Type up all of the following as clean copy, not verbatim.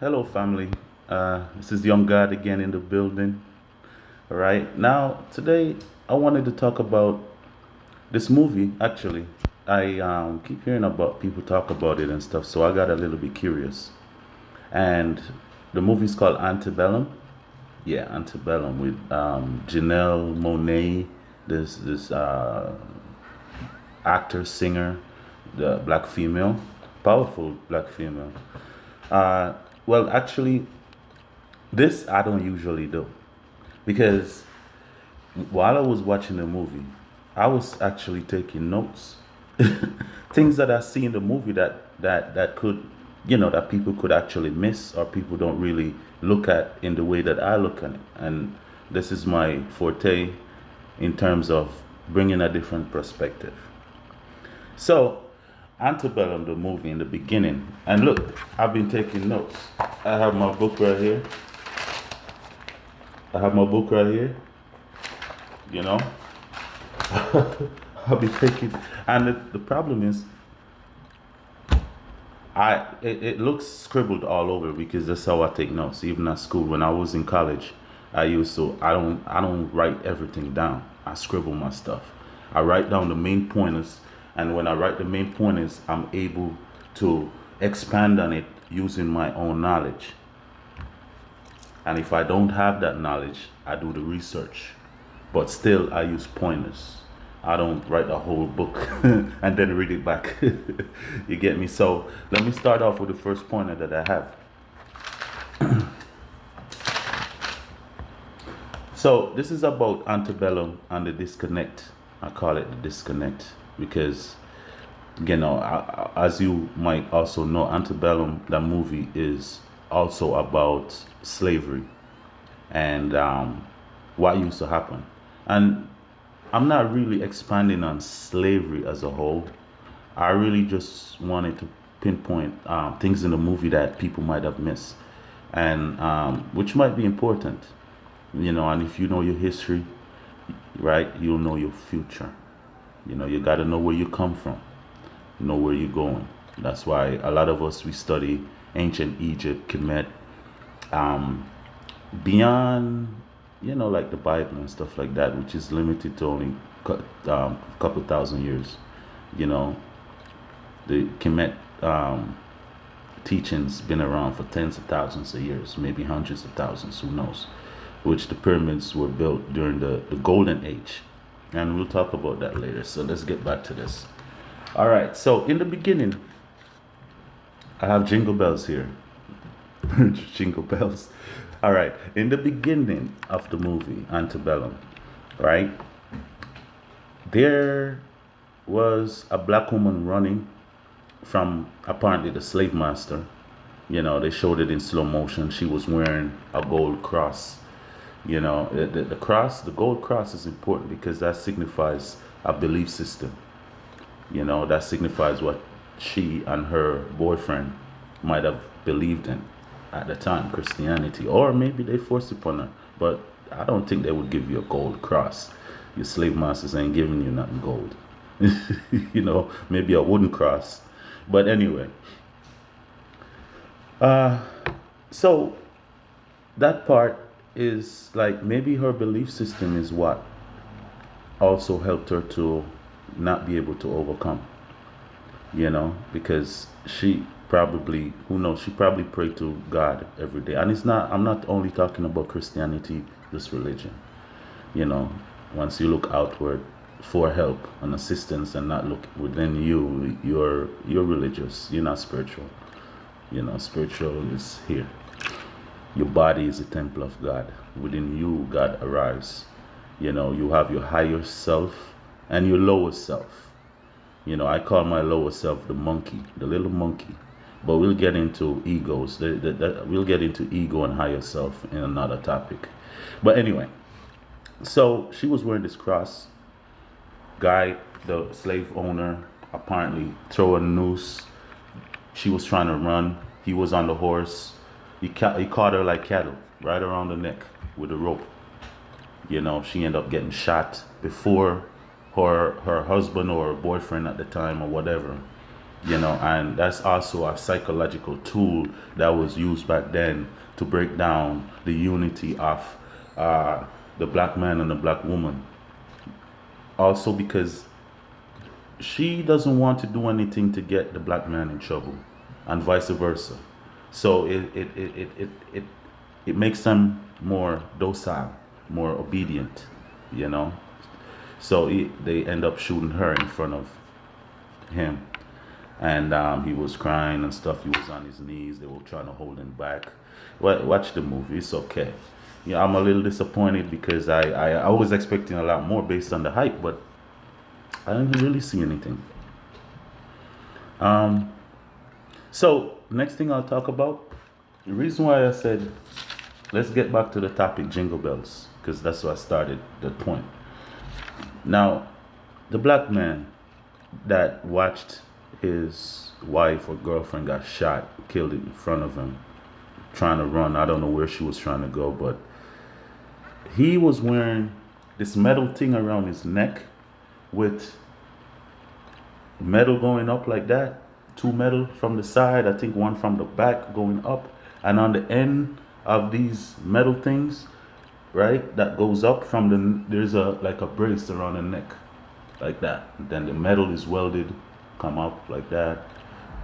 Hello, family. This is Young God again in the building. All right. Now, today I wanted to talk about this movie. Actually, I keep hearing about people talk about it and stuff, so I got a little bit curious. And the movie's called Antebellum. Yeah, Antebellum with Janelle Monet, this actor, singer, the black female, powerful black female. Uh, well, actually, this I don't usually do because while I was watching the movie, I was actually taking notes. Things that I see in the movie that could, that people could actually miss or people don't really look at in the way that I look at it. And this is my forte in terms of bringing a different perspective. So, Antebellum, the movie in the beginning, and look, I've been taking notes. I have my book right here. I have my book right here. You know, I'll be taking, and the problem is, it looks scribbled all over because that's how I take notes. Even at school, when I was in college, I don't write everything down. I scribble my stuff. I write down the main pointers, and when I write the main pointers, I'm able to expand on it using my own knowledge. And if I don't have that knowledge, I do the research. But still, I use pointers. I don't write a whole book and then read it back. You get me? So let me start off with the first pointer that I have. So this is about Antebellum and the disconnect. I call it the disconnect because, as you might also know, Antebellum, that movie is also about slavery and what used to happen. And I'm not really expanding on slavery as a whole. I really just wanted to pinpoint things in the movie that people might have missed, and which might be important, And if you know your history, right, you'll know your future. You got to know where you come from, know where you're going. That's why a lot of us we study ancient Egypt, Kemet, beyond like the Bible and stuff like that, which is limited to only couple thousand years. You know, the Kemet teachings been around for tens of thousands of years, maybe hundreds of thousands, who knows? Which the pyramids were built during the Golden Age, and we'll talk about that later. So let's get back to this. All right. So in the beginning, I have jingle bells here. Jingle bells. All right. In the beginning of the movie Antebellum, right, there was a black woman running from apparently the slave master. They showed it in slow motion. She was wearing a gold cross. The cross, the gold cross is important because that signifies a belief system. That signifies what she and her boyfriend might have believed in at the time, Christianity, or maybe they forced upon her. But I don't think they would give you a gold cross. Your slave masters ain't giving you nothing gold. Maybe a wooden cross. But anyway, so that part is like maybe her belief system is what also helped her to not be able to overcome, because she probably, who knows, she probably prayed to God every day. And I'm not only talking about Christianity, this religion, you know, once you look outward for help and assistance and not look within you, you're religious, you're not spiritual. Spiritual is here. Your body is a temple of God. Within you, God arrives. You have your higher self and your lower self. I call my lower self the monkey, the little monkey. But we'll get into egos. We'll get into ego and higher self in another topic. But anyway, so she was wearing this cross. Guy, the slave owner, apparently throw a noose. She was trying to run. He was on the horse. He caught her like cattle, right around the neck with a rope. She ended up getting shot before her husband or her boyfriend at the time or whatever, And that's also a psychological tool that was used back then to break down the unity of uh, the black man and the black woman. Also, because she doesn't want to do anything to get the black man in trouble, and vice versa. So it makes them more docile, more obedient, you know. So they end up shooting her in front of him, and he was crying and stuff. He was on his knees. They were trying to hold him back. Watch the movie. It's okay. Yeah, I'm a little disappointed because I was expecting a lot more based on the hype, but I didn't really see anything. Um, so next thing I'll talk about, the reason why I said let's get back to the topic jingle bells, because that's where I started the point. Now, the black man that watched his wife or girlfriend got shot, killed in front of him, trying to run. I don't know where she was trying to go, but he was wearing this metal thing around his neck with metal going up like that. Two metal from the side, I think one from the back going up. And on the end of these metal things, right, that goes up from there's a like a brace around the neck, like that. And then the metal is welded, come up like that.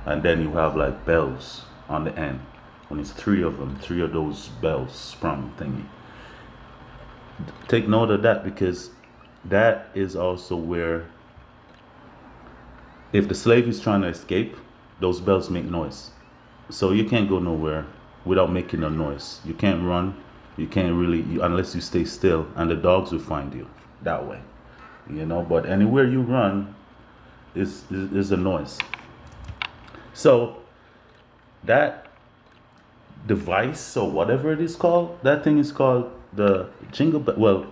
And then you have like bells on the end. When it's three of them, three of those bells sprung thingy. Take note of that, because that is also where, if the slave is trying to escape, those bells make noise. So you can't go nowhere without making a noise. You can't run. You can't really, unless you stay still, and the dogs will find you that way. But anywhere you run is a noise. So that device, or whatever it is called, that thing is called the jingle bell. Well,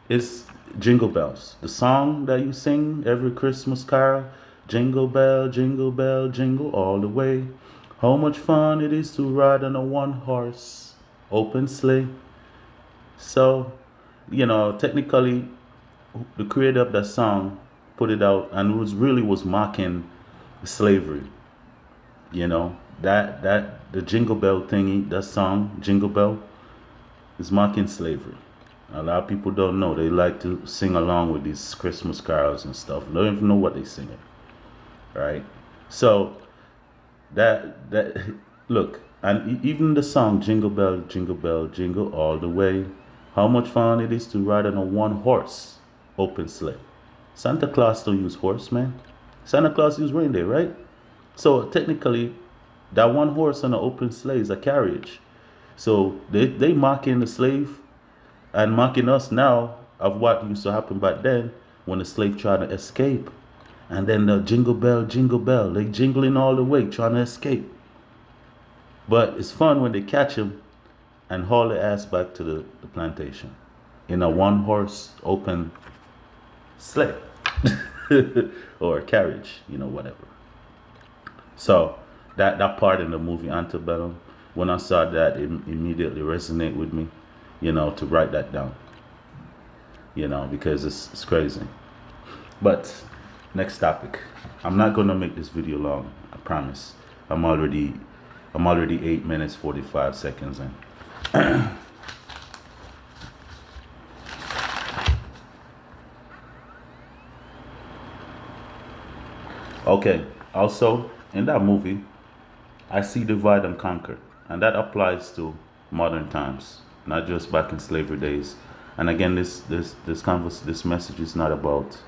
it's jingle bells. The song that you sing every Christmas carol, jingle bell, jingle all the way. How much fun it is to ride on a one-horse open sleigh. So, technically, the creator of that song put it out and was mocking slavery. That the jingle bell thingy, that song Jingle Bell, is mocking slavery. A lot of people don't know. They like to sing along with these Christmas carols and stuff. They don't even know what they're singing, right? So that look, and even the song Jingle Bell, Jingle all the way. How much fun it is to ride on a one-horse open sleigh. Santa Claus don't use horse, man. Santa Claus use reindeer, right? So technically, that one horse on an open sleigh is a carriage. So they mocking the slave and mocking us now of what used to happen back then when the slave tried to escape. And then the jingle bell, they jingling all the way trying to escape. But it's fun when they catch him and haul the ass back to the plantation in a one horse open sleigh or a carriage, whatever. So that part in the movie Antebellum, when I saw that, it immediately resonated with me, to write that down, because it's crazy. But next topic. I'm not gonna make this video long, I promise. I'm already 8 minutes 45 seconds in. Okay, also in that movie, I see divide and conquer, and that applies to modern times, not just back in slavery days. And again, this message is not about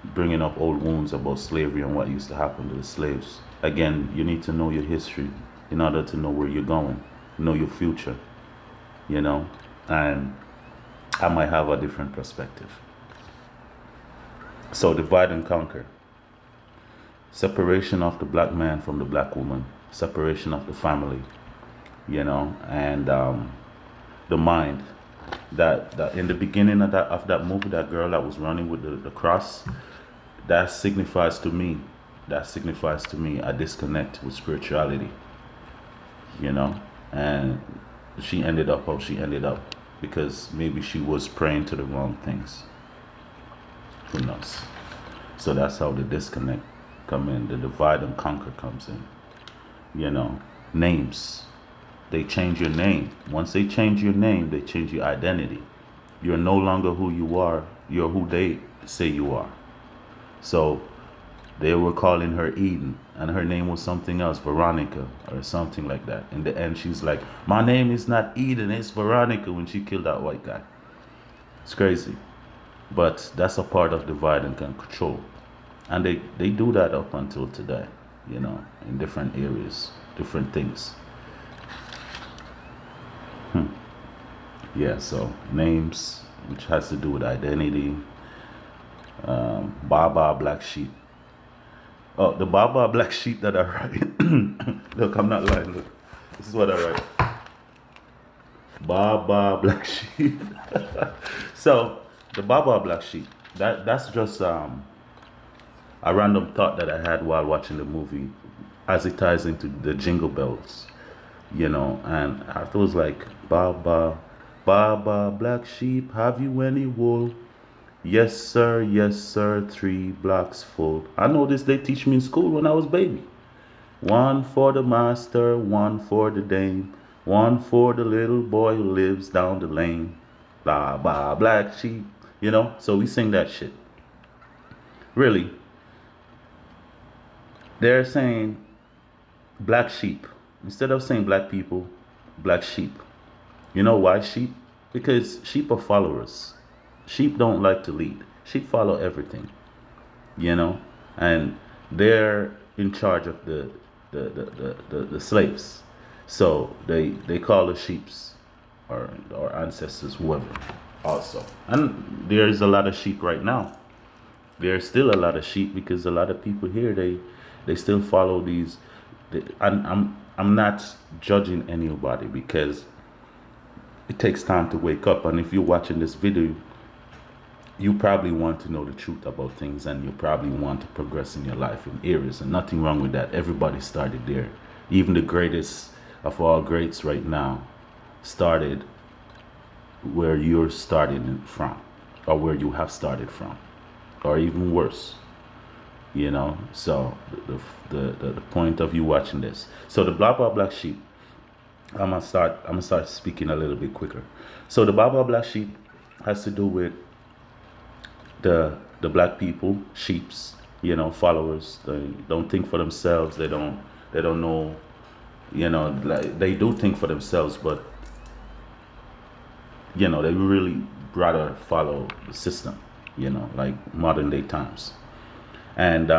bringing up old wounds about slavery and what used to happen to the slaves. Again, you need to know your history in order to know where you're going, know your future, and I might have a different perspective. So divide and conquer. Separation of the black man from the black woman, separation of the family, and the mind. That in the beginning of that movie, that girl that was running with the cross, that signifies to me a disconnect with spirituality, and she ended up how she ended up because maybe she was praying to the wrong things. Who knows? So that's how the disconnect come in. The divide and conquer comes in. You know, names. They change your name. Once they change your name, they change your identity. You're no longer who you are. You're who they say you are. So they were calling her Eden, and her name was something else, Veronica, or something like that. In the end, she's like, "My name is not Eden, it's Veronica," when she killed that white guy. It's crazy. But that's a part of divide and control. And they do that up until today, in different areas, different things. Yeah, so names, which has to do with identity. Baba Black Sheep. Oh, the Baba Black Sheep that I write. Look, I'm not lying. Look, this is what I write. Baba Black Sheep. So the Baba Black Sheep. That's just a random thought that I had while watching the movie, as it ties into the Jingle Bells. And I was like, Baba, Baba Black Sheep, have you any wool? Yes sir, 3 blocks full. I know this, they teach me in school when I was baby. One for the master, one for the dame, one for the little boy who lives down the lane. Blah, blah, black sheep. So we sing that shit. Really, they're saying black sheep. Instead of saying black people, black sheep. You know why sheep? Because sheep are followers. Sheep don't like to lead. Sheep follow everything, and they're in charge of the slaves. So they call the sheeps or ancestors, whoever, also. And there's a lot of sheep right now. There's still a lot of sheep because a lot of people here, they still follow these. And I'm not judging anybody because it takes time to wake up. And if you're watching this video, you probably want to know the truth about things, and you probably want to progress in your life in areas, and nothing wrong with that. Everybody started there. Even the greatest of all greats right now started where you're starting from, or where you have started from, or even worse. So the point of you watching this. So the blah blah black sheep. I'm gonna start speaking a little bit quicker. So the blah blah black sheep has to do with the black people, sheeps, followers. They don't think for themselves. They don't know. Like, they do think for themselves, but they really rather follow the system. Like modern day times. And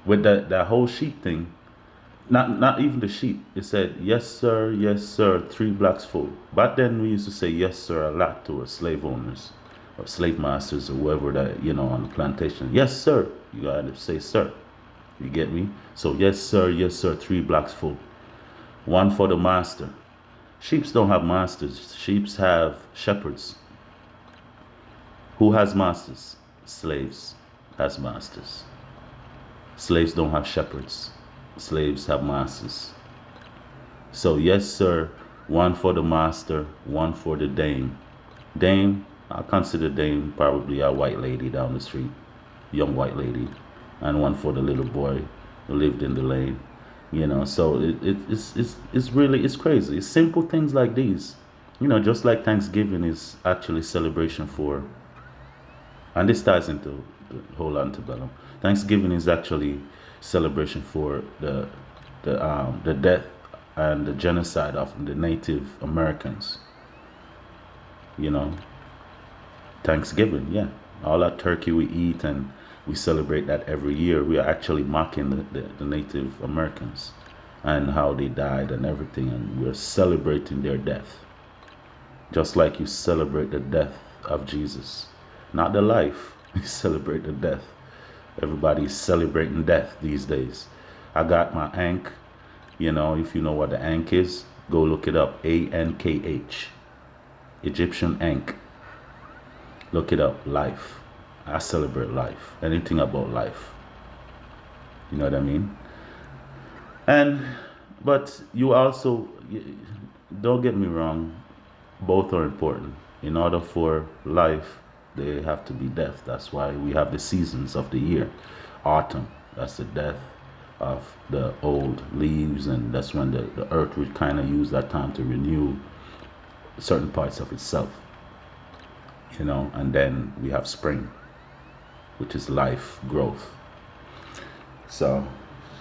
with that whole sheep thing, not even the sheep. It said yes sir, 3 blocks full. Back then we used to say yes sir a lot to our slave owners or slave masters or whoever that on the plantation. Yes sir, you gotta say sir. You get me? So yes sir, 3 blocks full. One for the master. Sheeps don't have masters. Sheeps have shepherds. Who has masters? Slaves has masters. Slaves don't have shepherds. Slaves have masters. So yes sir, one for the master, one for the dame. Dame, I consider dame probably a white lady down the street, young white lady, and one for the little boy who lived in the lane. So it's crazy. It's simple things like these. Just like Thanksgiving is actually celebration for, and this ties into the whole antebellum. Thanksgiving is actually celebration for the death and the genocide of the Native Americans. You know, Thanksgiving, yeah, all that turkey we eat and we celebrate that every year. We are actually mocking the Native Americans and how they died and everything, and we're celebrating their death, just like you celebrate the death of Jesus, not the life. You celebrate the death. Everybody's celebrating death these days. I got my ankh. If you know what the ankh is, go look it up. Ankh, Egyptian ankh. Look it up. Life. I celebrate life. Anything about life. You know what I mean? But you also, don't get me wrong, both are important. In order for life, they have to be death. That's why we have the seasons of the year. Autumn, That's the death of the old leaves, and that's when the earth would kind of use that time to renew certain parts of itself, and then we have spring, which is life, growth. So,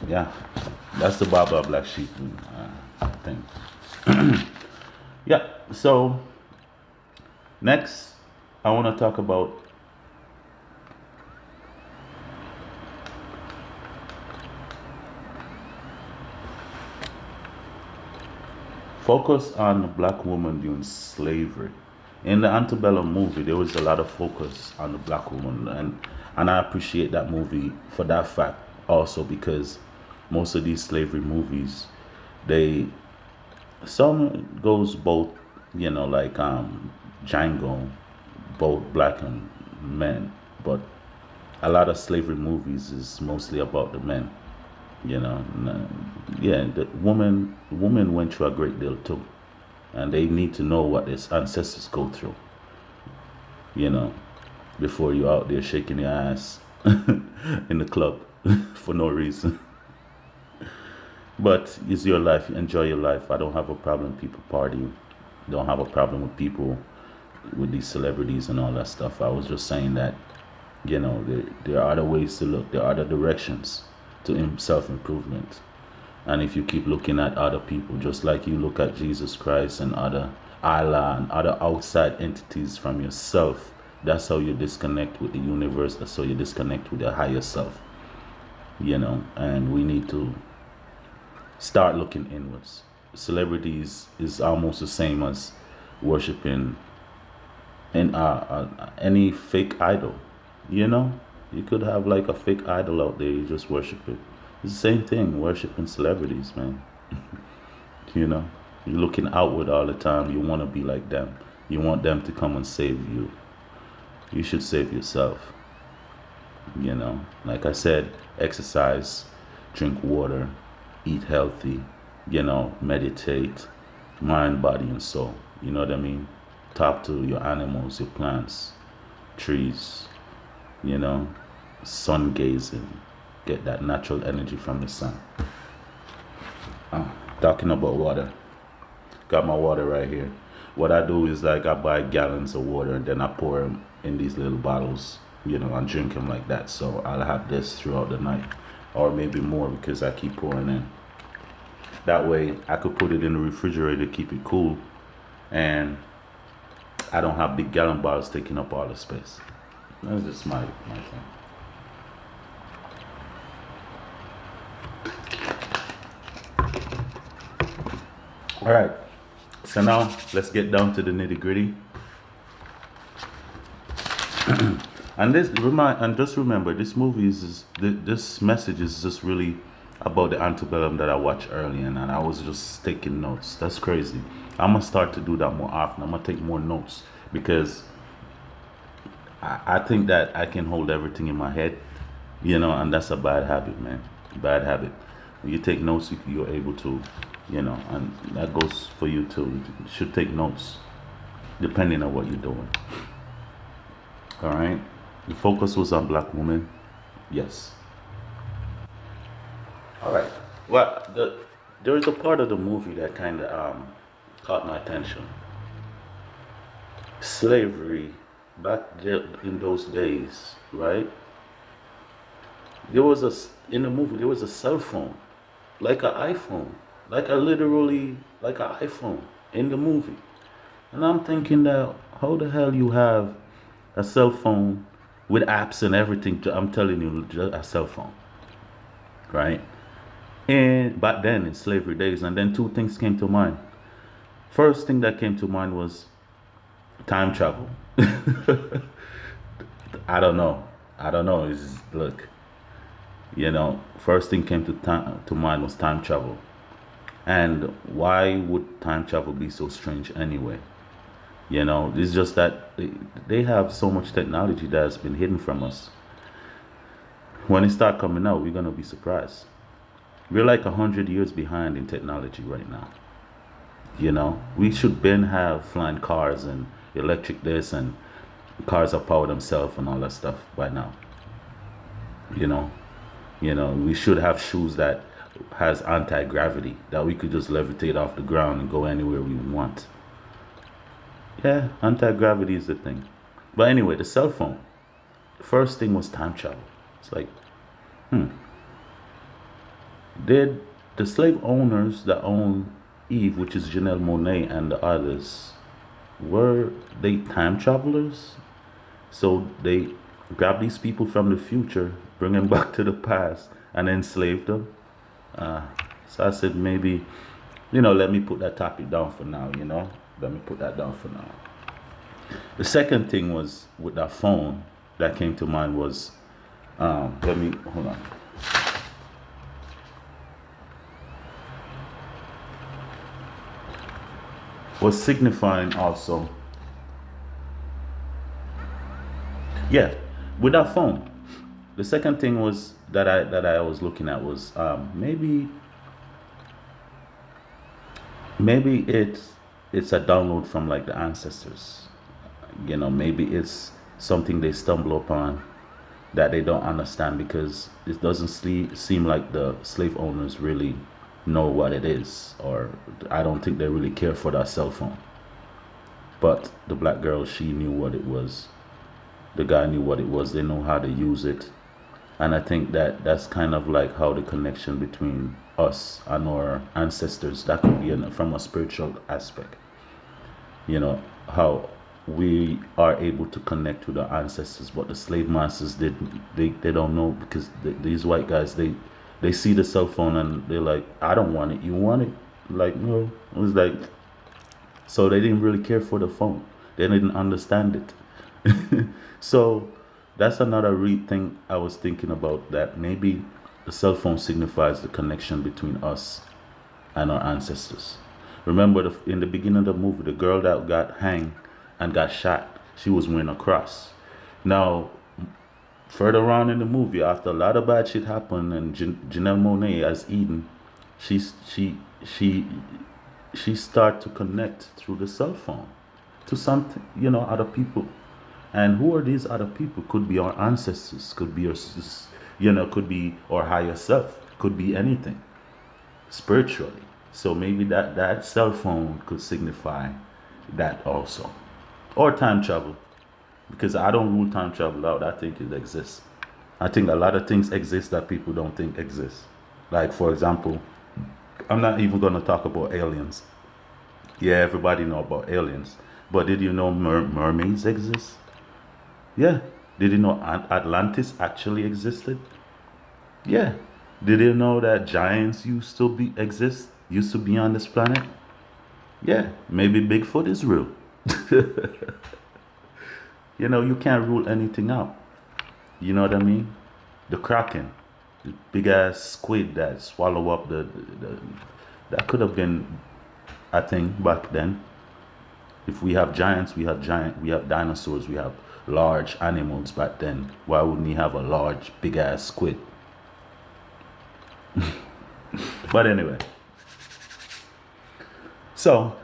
yeah, that's the Baba Black Sheep thing. Yeah, so next, I want to talk about focus on the black woman during slavery. In the Antebellum movie, there was a lot of focus on the black woman, and I appreciate that movie for that fact also because most of these slavery movies, they some goes both, like Django, both black and men, but a lot of slavery movies is mostly about the men. Yeah, the woman went through a great deal too, and they need to know what their ancestors go through. You know, before you out there shaking your ass in the club for no reason. But it's your life. Enjoy your life. I don't have a problem with people partying. Don't have a problem with people with these celebrities and all that stuff. I was just saying that there are other ways to look. There are other directions to self improvement. And if you keep looking at other people, just like you look at Jesus Christ and other Allah and other outside entities from yourself, that's how you disconnect with the universe. That's how you disconnect with your higher self. And we need to start looking inwards. Celebrities is almost the same as worshiping any fake idol. You know, you could have like a fake idol out there, you just worship it. It's the same thing, worshiping celebrities, man. You know, you're looking outward all the time. You want to be like them. You want them to come and save you. You should save yourself. Like I said, exercise, drink water, eat healthy, meditate, mind, body, and soul. You know what I mean? Talk to your animals, your plants, trees, you know, sun gazing, get that natural energy from the sun. Talking about water, got my water right here. What I do is like I buy gallons of water and then I pour them in these little bottles, and drink them like that. So I'll have this throughout the night, or maybe more because I keep pouring in. That way I could put it in the refrigerator, keep it cool, and I don't have big gallon bottles taking up all the space. That's just my thing. All right. So now let's get down to the nitty gritty. And just remember, this movie this message is just really about the antebellum that I watched earlier, and I was just taking notes. That's crazy. I'm gonna start to do that more often. I'm gonna take more notes because I think that I can hold everything in my head, and that's a bad habit, man. Bad habit. When you take notes, you're able to, and that goes for you too. You should take notes depending on what you're doing. All right. The focus was on black women. Yes. All right. Well, there is a part of the movie that kind of caught my attention. Slavery back there in those days, right? In the movie there was a cell phone, like an iPhone, like a literally like an iPhone in the movie, and I'm thinking that how the hell you have a cell phone with apps and everything? I'm telling you, just a cell phone, right? And back then in slavery days, and then two things came to mind. First thing that came to mind was time travel. I don't know. I don't know. Look, first thing came to mind was time travel. And why would time travel be so strange anyway? It's just that they have so much technology that has been hidden from us. When it start coming out, we're gonna be surprised. We're like 100 years behind in technology right now. We should then have flying cars and electric this and cars that power themselves and all that stuff by now. You know, We should have shoes that has anti-gravity that we could just levitate off the ground and go anywhere we want. Yeah, anti-gravity is the thing. But anyway, the cell phone. The first thing was time travel. It's like, did the slave owners that own Eve, which is Janelle Monet and the others, were they time travelers? So they grabbed these people from the future, bring them back to the past, and enslave them. Uh, so I said, maybe, let me put that topic down for now. Let me put that down for now. The second thing was with that phone that came to mind was, let me, hold on. Was signifying also, yeah, with that phone. The second thing was that I was looking at was maybe it's a download from like the ancestors. Maybe it's something they stumble upon that they don't understand because it doesn't seem like the slave owners really know what it is, or I don't think they really care for that cell phone. But the black girl, she knew what it was. The guy knew what it was. They know how to use it. And I think that that's kind of like how the connection between us and our ancestors, that could be from a spiritual aspect. How we are able to connect with our ancestors, but the slave masters they don't know because these white guys, they see the cell phone and they're like, I don't want it, you want it? Like, no. It was like, so they didn't really care for the phone, they didn't understand it. So that's another thing I was thinking about, that maybe the cell phone signifies the connection between us and our ancestors. Remember, in the beginning of the movie, the girl that got hanged and got shot, she was wearing a cross. Now, further on in the movie, after a lot of bad shit happened, and Janelle Monae as Eden, she's she start to connect through the cell phone to something, other people. And who are these other people? Could be our ancestors, could be could be our higher self, could be anything spiritually. So maybe that cell phone could signify that also, or time travel, because I don't rule time travel out. I think it exists. I think a lot of things exist that people don't think exist. Like, for example, I'm not even going to talk about aliens. Yeah, everybody know about aliens, but did you know mermaids exist? Yeah. Did you know Atlantis actually existed? Yeah. Did you know that giants used to be on this planet? Yeah. Maybe Bigfoot is real. You can't rule anything out. You know what I mean? The Kraken, the big ass squid that swallow up the that could have been a thing back then. If we have giants, we have dinosaurs, we have large animals back then. Why wouldn't we have a large, big ass squid? But anyway, so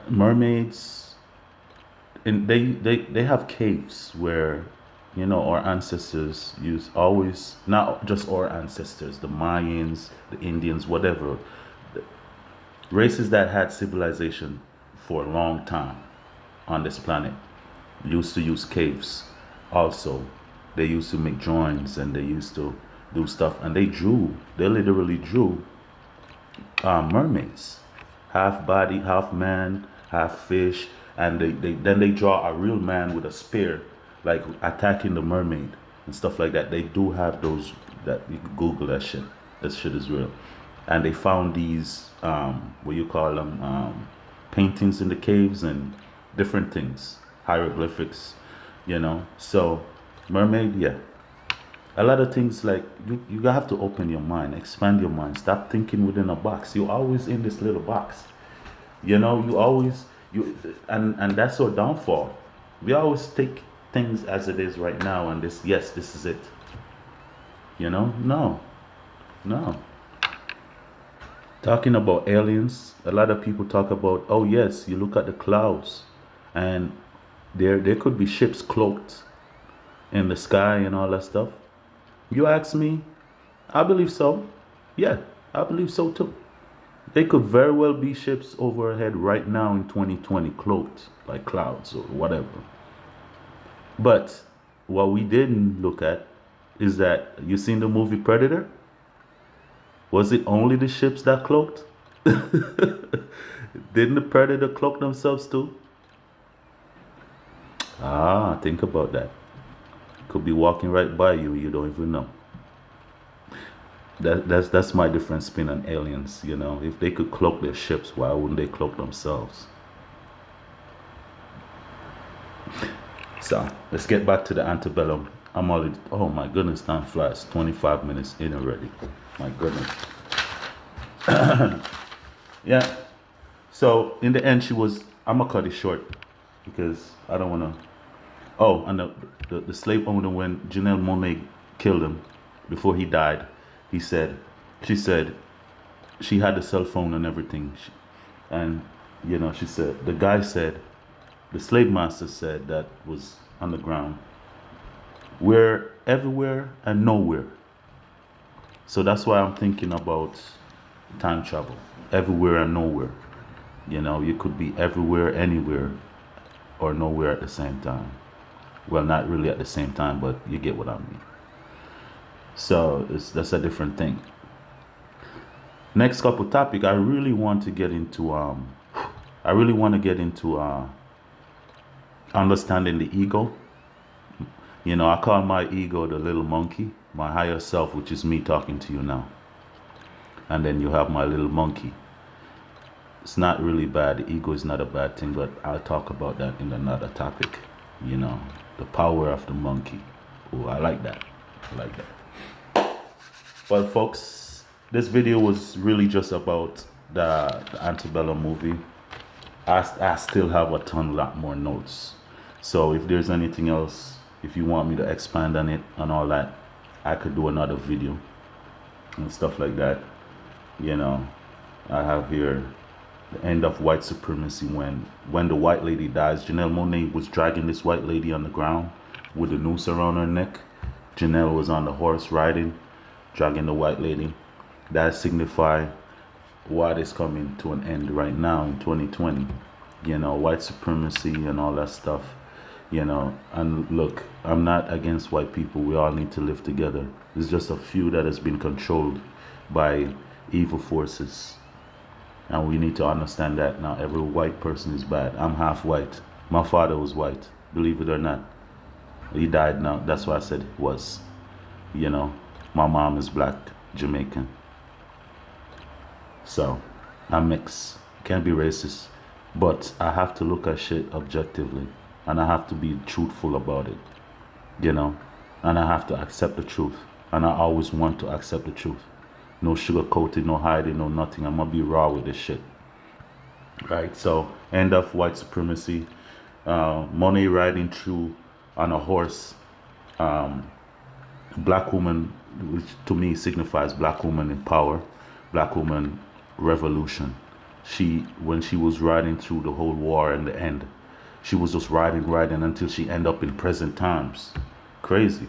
mermaids, and they have caves where our ancestors use, always, not just our ancestors, the Mayans, the Indians, whatever, races that had civilization for a long time on this planet used to use caves. Also, they used to make drawings and they used to do stuff, and they literally drew mermaids, half body, half man, half fish, and then they draw a real man with a spear, like attacking the mermaid and stuff like that. They do have those, that you can Google that shit. That shit is real. And they found these what you call them, paintings in the caves and different things, hieroglyphics, So mermaid, yeah. A lot of things, like, you have to open your mind, expand your mind, stop thinking within a box. You're always in this little box, you always, and that's our downfall. We always take things as it is right now, and this is it. No, no. Talking about aliens, a lot of people talk about, oh yes, you look at the clouds, and There could be ships cloaked in the sky and all that stuff. You ask me, I believe so. Yeah, I believe so too. They could very well be ships overhead right now in 2020, cloaked like clouds or whatever. But what we didn't look at is that you seen the movie Predator? Was it only the ships that cloaked? Didn't the Predator cloak themselves too? Ah, think about that. Could be walking right by you, you don't even know. That's my different spin on aliens, you know. If they could cloak their ships, why wouldn't they cloak themselves? So let's get back to the antebellum. I'm already, oh my goodness, time flies. 25 minutes in already. My goodness. Yeah. So in the end, she was. I'm gonna cut it short because I don't wanna. Oh, and the slave owner, when Janelle Monáe killed him before he died, he said, she said, she had the cell phone and everything, and you know, she said the guy said, the slave master said that was on the ground, we're everywhere and nowhere. So that's why I'm thinking about time travel, everywhere and nowhere. You know, you could be everywhere, anywhere, or nowhere at the same time. Well, not really at the same time, but you get what I mean. So that's a different thing. Next couple topic, I really want to get into understanding the ego. You know, I call my ego the little monkey, my higher self, which is me talking to you now. And then you have my little monkey. It's not really bad. The ego is not a bad thing, but I'll talk about that in another topic. You know, the power of the monkey. Oh, I like that. I like that. But folks, this video was really just about the Antebellum movie. I still have a lot more notes. So if there's anything else, if you want me to expand on it and all that, I could do another video and stuff like that. You know, I have here the end of white supremacy. When the white lady dies, Janelle Monáe was dragging this white lady on the ground with a noose around her neck. Janelle was on the horse riding, dragging the white lady. That signify what is coming to an end right now in 2020. You know, white supremacy and all that stuff. You know, and look, I'm not against white people. We all need to live together. It's just a few that has been controlled by evil forces. And we need to understand that now. Every white person is bad. I'm half white. My father was white, believe it or not. He died now. That's why I said was. You know, my mom is black, Jamaican. So, I'm mixed. Can't be racist. But I have to look at shit objectively. And I have to be truthful about it. You know? And I have to accept the truth. And I always want to accept the truth. No sugarcoating, no hiding, no nothing. I'm gonna be raw with this shit. Right? So, end of white supremacy. Money riding through on a horse. Black woman, which to me signifies black woman in power. Black woman revolution. When she was riding through the whole war and the end, she was just riding until she ended up in present times. Crazy,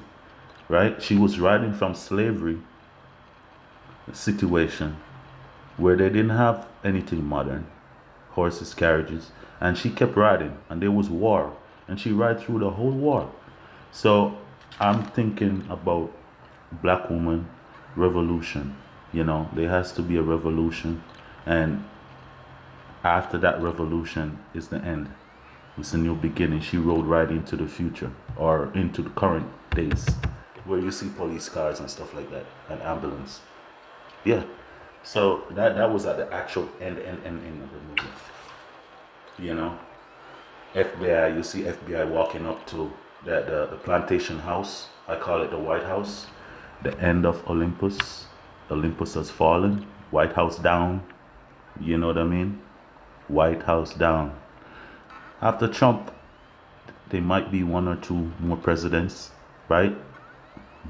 right? She was riding from slavery situation where they didn't have anything modern, horses, carriages, and she kept riding, and there was war, and she ride through the whole war. So I'm thinking about black woman revolution. You know, there has to be a revolution, and after that revolution is the end. It's a new beginning. She rode right into the future, or into the current days, where you see police cars and stuff like that, and ambulance. Yeah. So that was at the actual end of the movie. You know, FBI. You see FBI walking up to the plantation house. I call it the White House. The end of Olympus. Olympus has fallen. White House down. You know what I mean? White House down. After Trump, there might be one or two more presidents, right?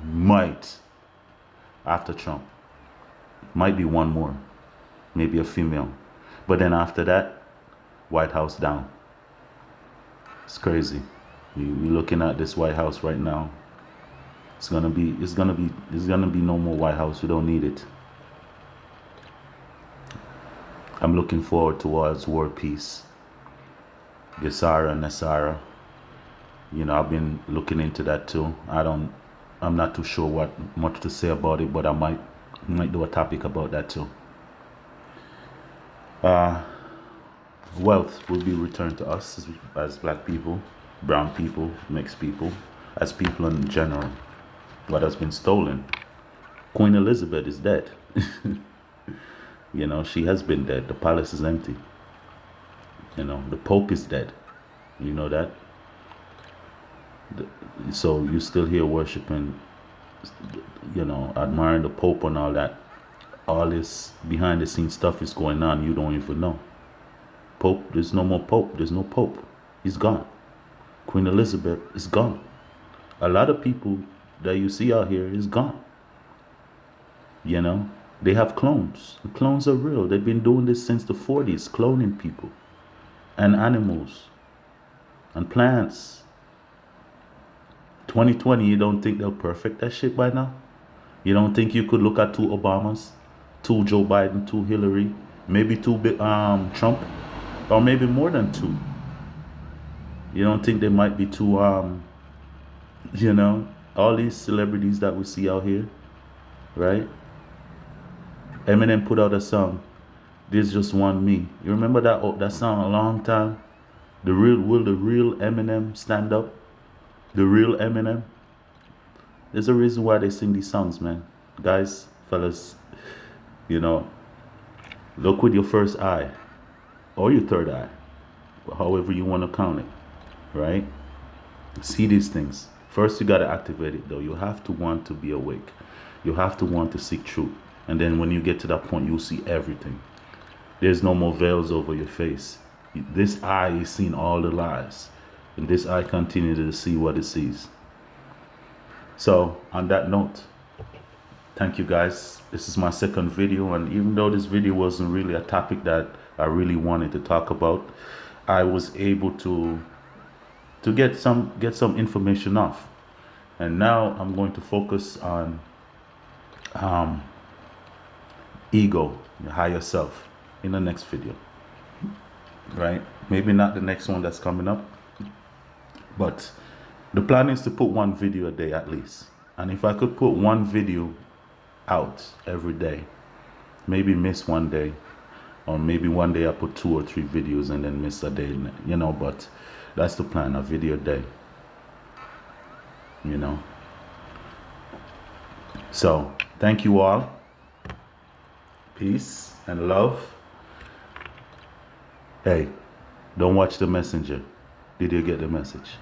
Might. After Trump. Might be one more. Maybe a female. But then after that, White House down. It's crazy. We're looking at this White House right now. It's gonna be no more White House. We don't need it. I'm looking forward towards world peace. Gesara, Nasara. I've been looking into that too. I'm not too sure what much to say about it, but I might do a topic about that too. Wealth will be returned to us as black people, brown people, mixed people, as people in general. What has been stolen. Queen Elizabeth is dead. She has been dead. The palace is empty. The Pope is dead. You know that? So you still here worshiping, admiring the Pope and all that. All this behind the scenes stuff is going on. You don't even know. Pope, there's no more Pope. There's no Pope. He's gone. Queen Elizabeth is gone. A lot of people that you see out here is gone. They have clones. The clones are real. They've been doing this since the 40s, cloning people and animals and plants. 2020, you don't think they'll perfect that shit by now? You don't think you could look at 2 Obamas, 2 Joe Biden, 2 Hillary, maybe 2 Trump, or maybe more than 2? You don't think there might be 2, all these celebrities that we see out here, right? Eminem put out a song, "There's Just One Me." You remember that song a long time? Will the real Eminem stand up? The real Eminem? There's a reason why they sing these songs, man. Guys, fellas, look with your first eye or your third eye, however you want to count it, right? See these things. First, you got to activate it, though. You have to want to be awake. You have to want to seek truth. And then when you get to that point, you'll see everything. There's no more veils over your face. This eye is seeing all the lies. And this eye continues to see what it sees. So, on that note, thank you guys. This is my second video. And even though this video wasn't really a topic that I really wanted to talk about, I was able to get some information off. And now I'm going to focus on ego, your higher self, in the next video, right? Maybe not the next one that's coming up, but the plan is to put 1 video a day at least. And if I could put 1 video out every day, maybe miss 1 day, or maybe one day I put 2 or 3 videos and then miss a day, but that's the plan, a video a day, So, thank you all. Peace and love. Hey, don't watch The Messenger. Did you get the message?